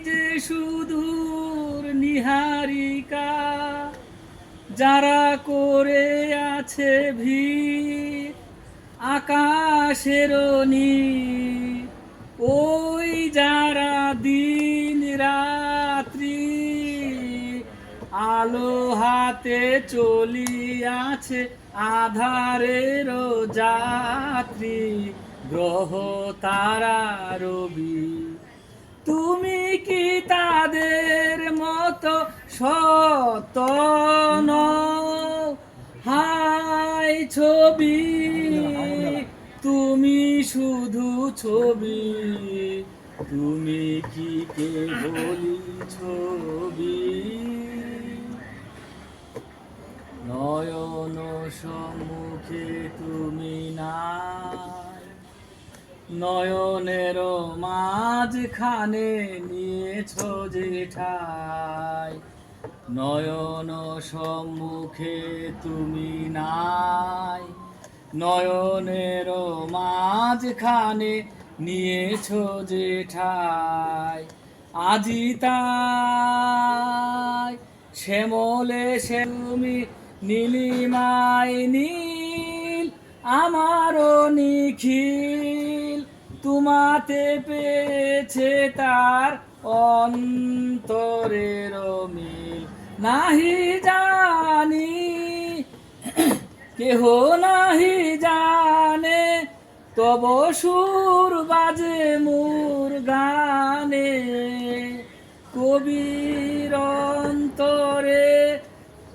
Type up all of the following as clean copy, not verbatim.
যে সুদূর নিহারিকা, যারা করে আছে ভিড় আকাশের নীল, ওই যারা দিন রাত্রি আলো হাতে চলিয়াছে আধারের যাত্রী, গ্রহ তারা রবি। তুমি কি তাদের মতো সত নও? হাই ছবি, তুমি শুধু ছবি, তুমি কি কেবলই ছবি। নয়ন সম্মুখে তুমি নাই, নয়নের মাঝখানে নিয়েছো যে ঠাই। নয়ন সম্মুখে তুমি নাই, নয়নের মাঝখানে নিয়েছো যে ঠাই। আজি তাই শ্যামলে তুমি নীলিমায় নীল, আমারও নিখিল তোমাতে পেয়েছে তার অন্তরের মিল। নাহি জানি কেহ নাহি জানে, তব সুর বাজে মোর গানে। কবির অন্তরে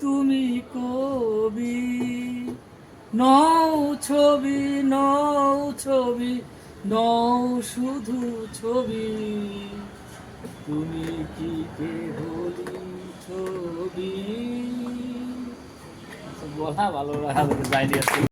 তুমি কবি, নও ছবি, নও ছবি, নও শুধু ছবি, তুমি কি কেবলই ছবি। বলা ভালো লাগা যায়নি।